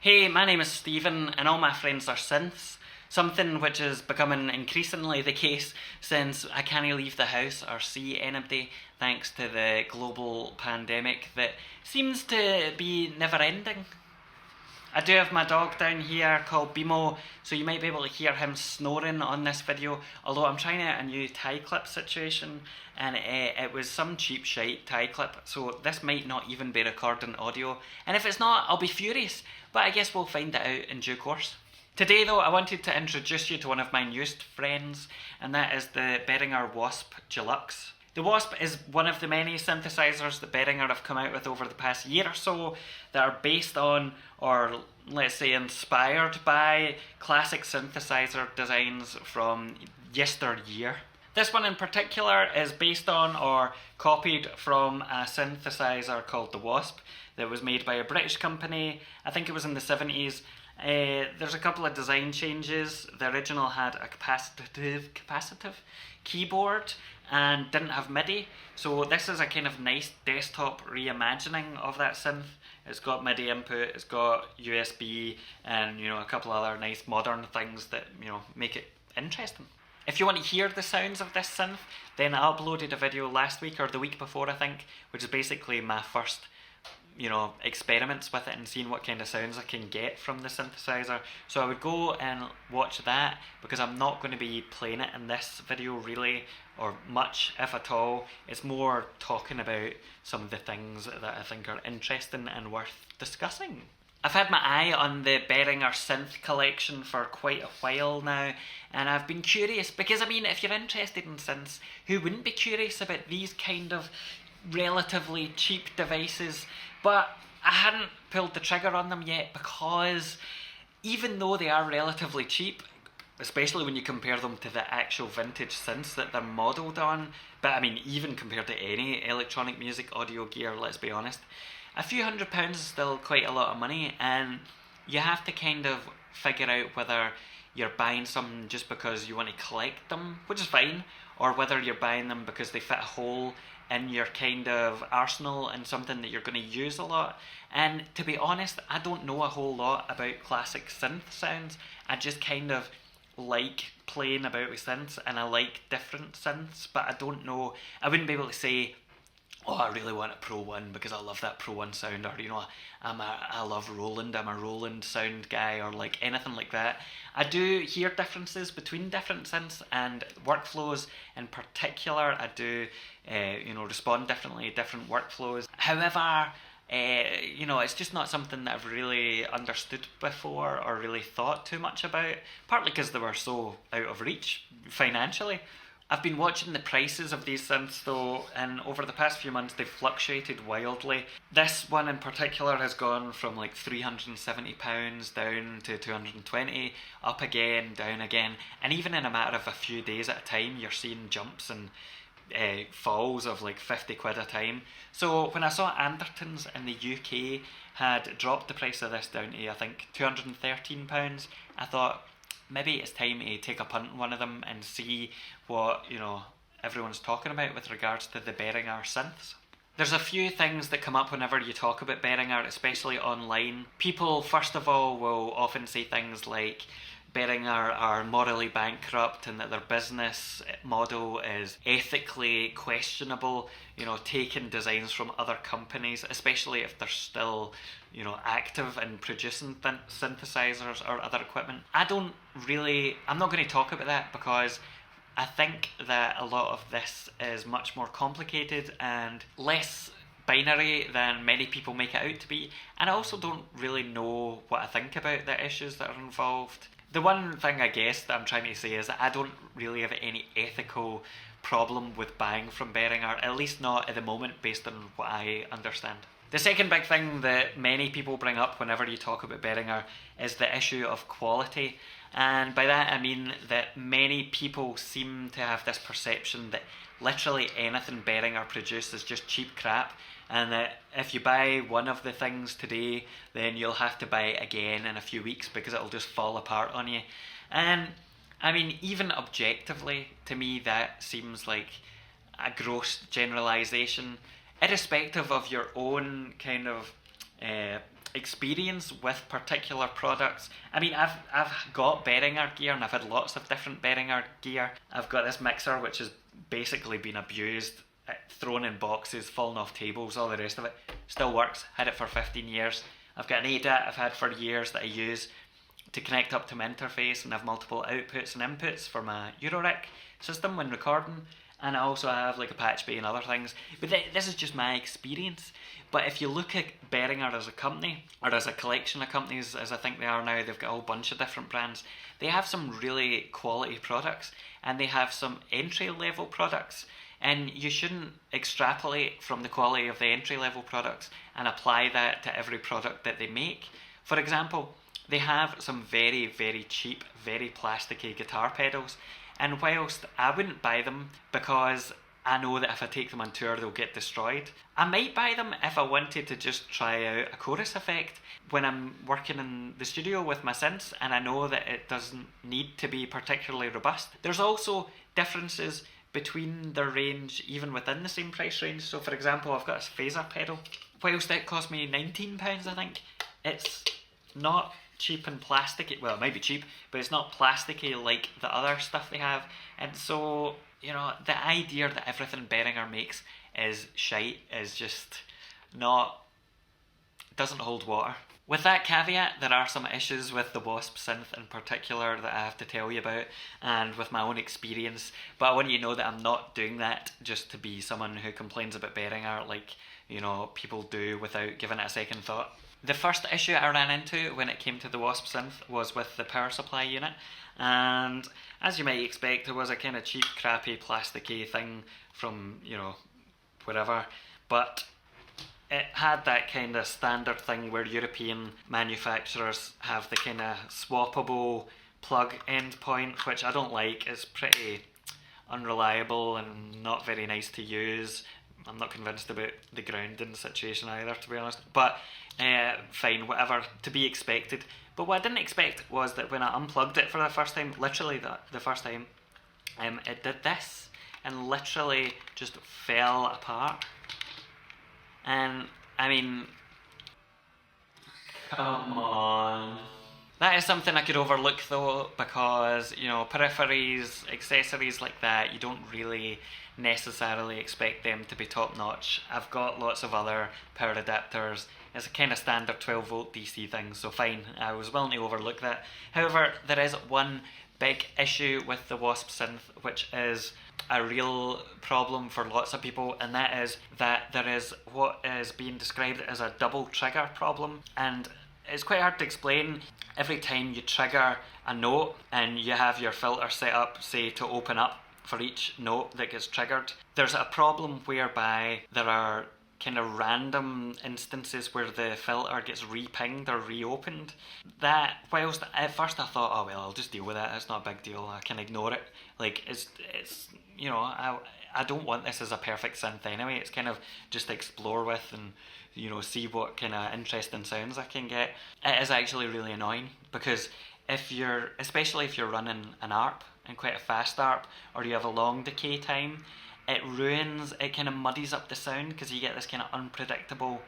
Hey, my name is Stephen, and all my friends are synths. Something which is becoming increasingly the case since I can't leave the house or see anybody thanks to the global pandemic that seems to be never ending. I do have my dog down here called Bimo, so you might be able to hear him snoring on this video, although I'm trying out a new tie clip situation, and it was some cheap shite tie clip, so this might not even be recording audio, and if it's not, I'll be furious, but I guess we'll find it out in due course. Today though, I wanted to introduce you to one of my newest friends, and that is the Behringer Wasp Deluxe. The Wasp is one of the many synthesizers that Behringer have come out with over the past year or so that are based on, or let's say inspired by, classic synthesizer designs from yesteryear. This one in particular is based on or copied from a synthesizer called the Wasp that was made by a British company. I think it was in the 70s. There's a couple of design changes. The original had a capacitive keyboard and didn't have MIDI, so this is a kind of nice desktop reimagining of that synth. It's got MIDI input, it's got USB, and a couple other nice modern things that make it interesting. If you want to hear the sounds of this synth, then I uploaded a video last week or the week before, I think, which is basically my first experiments with it and seeing what kind of sounds I can get from the synthesizer. So I would go and watch that, because I'm not going to be playing it in this video really, or much if at all. It's more talking about some of the things that I think are interesting and worth discussing. I've had my eye on the Behringer synth collection for quite a while now, and I've been curious because, if you're interested in synths, who wouldn't be curious about these kind of relatively cheap devices? But I hadn't pulled the trigger on them yet, because even though they are relatively cheap, especially when you compare them to the actual vintage synths that they're modelled on, but even compared to any electronic music audio gear, let's be honest, a few £100 is still quite a lot of money, and you have to kind of figure out whether you're buying something just because you want to collect them, which is fine, or whether you're buying them because they fit a hole in your kind of arsenal and something that you're going to use a lot. And to be honest, I don't know a whole lot about classic synth sounds. I just kind of like playing about with synths, and I like different synths, but I wouldn't be able to say, oh, I really want a Pro 1 because I love that Pro 1 sound, or I love Roland, I'm a Roland sound guy, or like anything like that. I do hear differences between different synths and workflows in particular. I do respond differently to different workflows. However, it's just not something that I've really understood before or really thought too much about, partly because they were so out of reach financially. I've been watching the prices of these synths though, and over the past few months they've fluctuated wildly. This one in particular has gone from like £370 down to £220, up again, down again, and even in a matter of a few days at a time you're seeing jumps and falls of like 50 quid a time. So when I saw Anderton's in the UK had dropped the price of this down to I think £213, I thought, maybe it's time to take a punt on one of them and see what everyone's talking about with regards to the Behringer synths. There's a few things that come up whenever you talk about Behringer, especially online. People, first of all, will often say things like Behringer are morally bankrupt and that their business model is ethically questionable, taking designs from other companies, especially if they're still active and producing synthesizers or other equipment. I'm not going to talk about that, because I think that a lot of this is much more complicated and less binary than many people make it out to be, and I also don't really know what I think about the issues that are involved. The one thing I guess that I'm trying to say is that I don't really have any ethical problem with buying from Behringer, at least not at the moment based on what I understand. The second big thing that many people bring up whenever you talk about Behringer is the issue of quality. And by that I mean that many people seem to have this perception that literally anything Behringer produce is just cheap crap, and that if you buy one of the things today, then you'll have to buy it again in a few weeks because it'll just fall apart on you. And even objectively, to me that seems like a gross generalisation, irrespective of your own kind of experience with particular products. I mean, I've got Behringer gear, and I've had lots of different Behringer gear. I've got this mixer which has basically been abused, thrown in boxes, fallen off tables, all the rest of it. Still works. Had it for 15 years. I've got an ADAT I've had for years that I use to connect up to my interface and have multiple outputs and inputs for my Eurorack system when recording. And I also have like a patch bay and other things. But this is just my experience. But if you look at Behringer as a company, or as a collection of companies, as I think they are now, they've got a whole bunch of different brands. They have some really quality products, and they have some entry level products. And you shouldn't extrapolate from the quality of the entry level products and apply that to every product that they make. For example, they have some very, very cheap, very plasticky guitar pedals. And whilst I wouldn't buy them because I know that if I take them on tour they'll get destroyed, I might buy them if I wanted to just try out a chorus effect when I'm working in the studio with my synths and I know that it doesn't need to be particularly robust. There's also differences between their range even within the same price range. So for example, I've got a phaser pedal. Whilst it cost me £19 I think, it's not cheap and plasticky. Well, it might be cheap, but it's not plasticky like the other stuff they have. And so, you know, the idea that everything Behringer makes is shite is just not, doesn't hold water. With that caveat, there are some issues with the Wasp synth in particular that I have to tell you about, and with my own experience, but I want you to know that I'm not doing that just to be someone who complains about Behringer like, you know, people do without giving it a second thought. The first issue I ran into when it came to the Wasp synth was with the power supply unit, and as you might expect, it was a kind of cheap, crappy, plasticky thing from, you know, wherever, but it had that kind of standard thing where European manufacturers have the kind of swappable plug end point, which I don't like. It's pretty unreliable and not very nice to use. I'm not convinced about the grounding situation either, to be honest, but fine, whatever, to be expected. But what I didn't expect was that when I unplugged it for the first time, literally the first time, it did this and literally just fell apart. And I mean, come on. That is something I could overlook though, because, you know, peripheries, accessories like that, you don't really necessarily expect them to be top notch. I've got lots of other power adapters. It's a kind of standard 12 volt DC thing, so fine, I was willing to overlook that. However, there is one big issue with the Wasp synth, which is a real problem for lots of people, and that is that there is what is being described as a double trigger problem, and it's quite hard to explain. Every time you trigger a note and you have your filter set up, say, to open up for each note that gets triggered, there's a problem whereby there are kind of random instances where the filter gets re-pinged or reopened. That, whilst at first I thought, oh well, I'll just deal with it, it's not a big deal, I can ignore it. Like, it's you know, I don't want this as a perfect synth anyway. It's kind of just to explore with and, you know, see what kind of interesting sounds I can get. It is actually really annoying because especially if you're running an ARP and quite a fast ARP, or you have a long decay time, it kind of muddies up the sound because you get this kind of unpredictable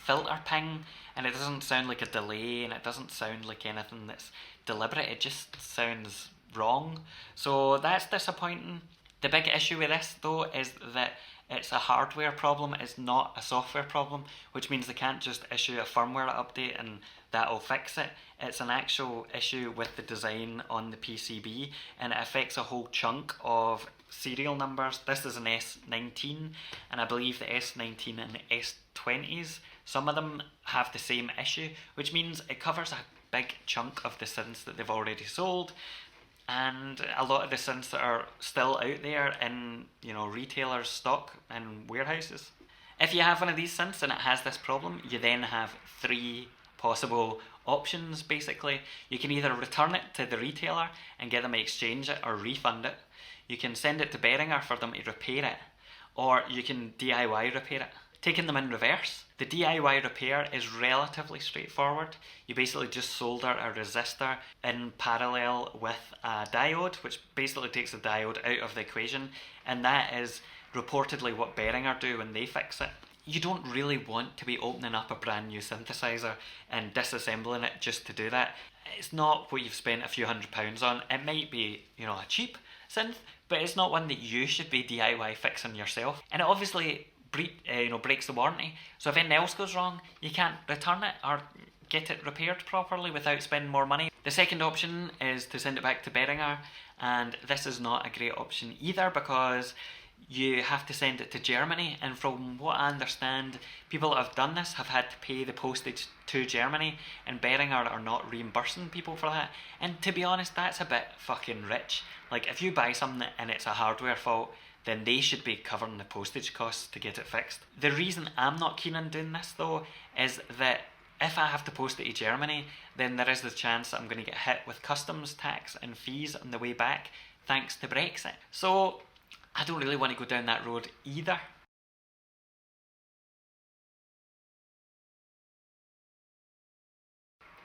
filter ping, and it doesn't sound like a delay, and it doesn't sound like anything that's deliberate. It just sounds wrong. So that's disappointing. The big issue with this though is that it's a hardware problem, it's not a software problem, which means they can't just issue a firmware update and that'll fix it. It's an actual issue with the design on the PCB, and it affects a whole chunk of serial numbers. This is an S19, and I believe the S19 and the S20s, some of them have the same issue, which means it covers a big chunk of the synths that they've already sold, and a lot of the synths that are still out there in, you know, retailers' stock and warehouses. If you have one of these synths and it has this problem, you then have three possible options basically. You can either return it to the retailer and get them to exchange it or refund it. You can send it to Behringer for them to repair it, or you can DIY repair it. Taking them in reverse, the DIY repair is relatively straightforward. You basically just solder a resistor in parallel with a diode, which basically takes the diode out of the equation, and that is reportedly what Behringer do when they fix it. you don't really want to be opening up a brand new synthesizer and disassembling it just to do that. It's not what you've spent a few £100s on. It might be, a cheap synth, but it's not one that you should be DIY fixing yourself. And it obviously breaks the warranty. So if anything else goes wrong, you can't return it or get it repaired properly without spending more money. The second option is to send it back to Behringer, and this is not a great option either because you have to send it to Germany, and from what I understand, people that have done this have had to pay the postage to Germany, and Behringer are not reimbursing people for that. And to be honest, that's a bit fucking rich. Like, if you buy something and it's a hardware fault, then they should be covering the postage costs to get it fixed. The reason I'm not keen on doing this though is that if I have to post it to Germany, then there is the chance that I'm going to get hit with customs tax and fees on the way back thanks to Brexit. So I don't really want to go down that road either.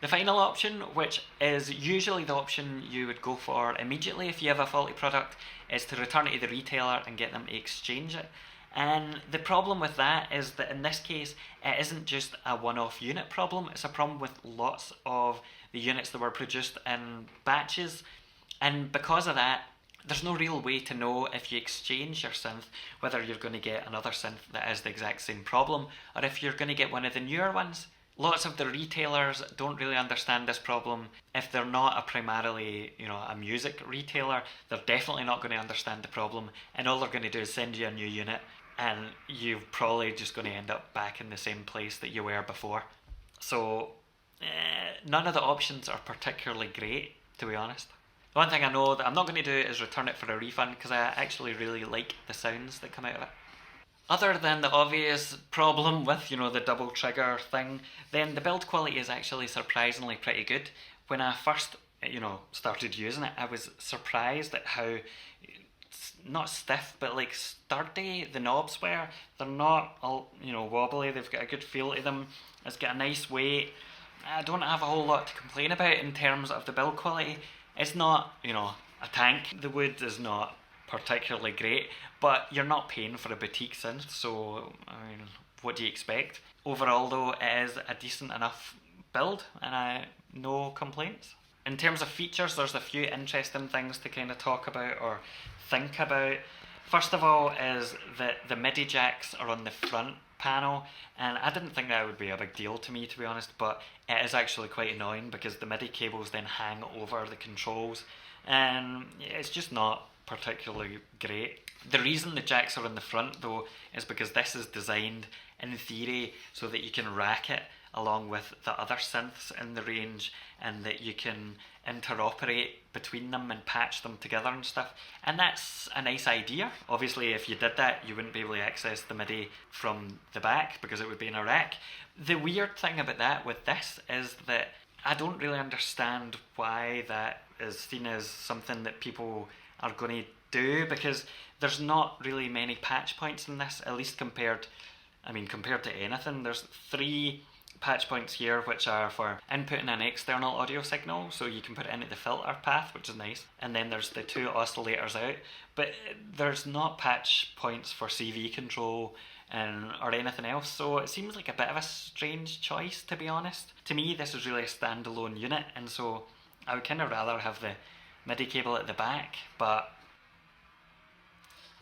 The final option, which is usually the option you would go for immediately if you have a faulty product, is to return it to the retailer and get them to exchange it. And the problem with that is that in this case, it isn't just a one-off unit problem, it's a problem with lots of the units that were produced in batches. And because of that, there's no real way to know if you exchange your synth whether you're going to get another synth that has the exact same problem or if you're going to get one of the newer ones. Lots of the retailers don't really understand this problem. If they're not a primarily, a music retailer, they're definitely not going to understand the problem, and all they're going to do is send you a new unit and you're probably just going to end up back in the same place that you were before. So none of the options are particularly great, to be honest. The one thing I know that I'm not going to do is return it for a refund because I actually really like the sounds that come out of it. Other than the obvious problem with, the double trigger thing, then the build quality is actually surprisingly pretty good. When I first, started using it, I was surprised at how, not stiff, but like sturdy the knobs were. They're not all, wobbly, they've got a good feel to them. It's got a nice weight. I don't have a whole lot to complain about in terms of the build quality. It's not, a tank. The wood is not particularly great, but you're not paying for a boutique synth, so what do you expect? Overall though, it is a decent enough build and no complaints. In terms of features, there's a few interesting things to kind of talk about or think about. First of all is that the MIDI jacks are on the front panel, and I didn't think that would be a big deal to me, to be honest, but it is actually quite annoying because the MIDI cables then hang over the controls, and it's just not particularly great. The reason the jacks are on the front though is because this is designed in theory so that you can rack it along with the other synths in the range, and that you can interoperate between them and patch them together and stuff, and that's a nice idea. Obviously if you did that you wouldn't be able to access the MIDI from the back because it would be in a rack. The weird thing about that with this is that I don't really understand why that is seen as something that people are going to do, because there's not really many patch points in this, at least compared to anything. There's 3 patch points here which are for inputting an external audio signal, so you can put it into the filter path, which is nice, and then there's the 2 oscillators out, but there's not patch points for CV control or anything else, so it seems like a bit of a strange choice, to be honest. To me this is really a standalone unit, and so I would kind of rather have the MIDI cable at the back. But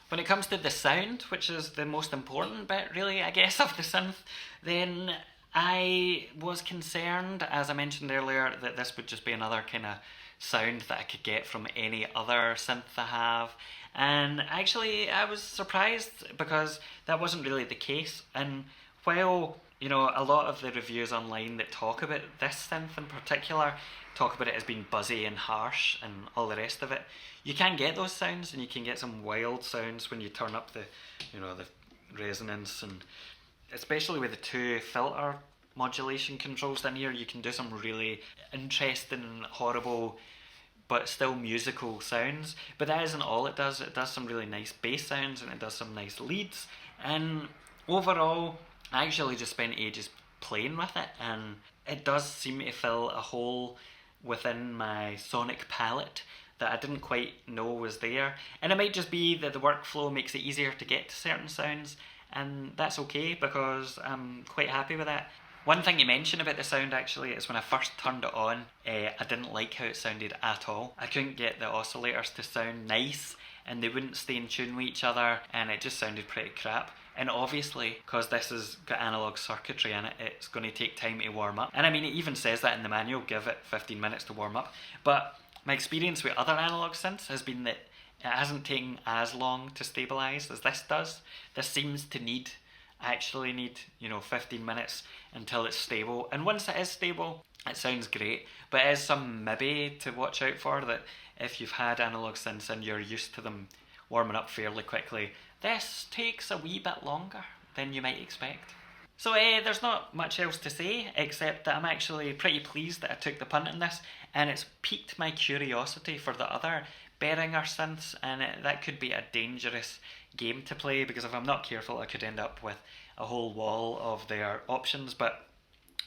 when it comes to the sound, which is the most important bit really, I guess, of the synth, then I was concerned, as I mentioned earlier, that this would just be another kind of sound that I could get from any other synth I have, and actually I was surprised because that wasn't really the case. And while a lot of the reviews online that talk about this synth in particular talk about it as being buzzy and harsh and all the rest of it, you can get those sounds, and you can get some wild sounds when you turn up the resonance, and especially with the 2 filter modulation controls in here, you can do some really interesting, horrible, but still musical sounds. But that isn't all it does. It does some really nice bass sounds, and it does some nice leads, and overall I actually just spent ages playing with it, and it does seem to fill a hole within my sonic palette that I didn't quite know was there. And it might just be that the workflow makes it easier to get to certain sounds, and that's okay because I'm quite happy with that. One thing you mentioned about the sound actually is when I first turned it on, I didn't like how it sounded at all. I couldn't get the oscillators to sound nice, and they wouldn't stay in tune with each other, and it just sounded pretty crap. And obviously, because this has got analog circuitry in it, it's going to take time to warm up. And I mean, it even says that in the manual, give it 15 minutes to warm up. But my experience with other analog synths has been that it hasn't taken as long to stabilise as this does. This seems to actually need 15 minutes until it's stable, and once it is stable it sounds great. But it is some maybe to watch out for, that if you've had analog synths and you're used to them warming up fairly quickly, this takes a wee bit longer than you might expect. So there's not much else to say except that I'm actually pretty pleased that I took the punt on this, and it's piqued my curiosity for the other Behringer synths, and that could be a dangerous game to play, because if I'm not careful I could end up with a whole wall of their options. But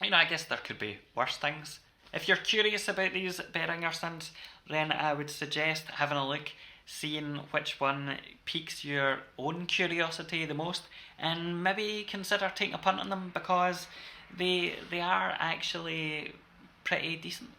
I guess there could be worse things. If you're curious about these Behringer synths, then I would suggest having a look, seeing which one piques your own curiosity the most, and maybe consider taking a punt on them, because they are actually pretty decent.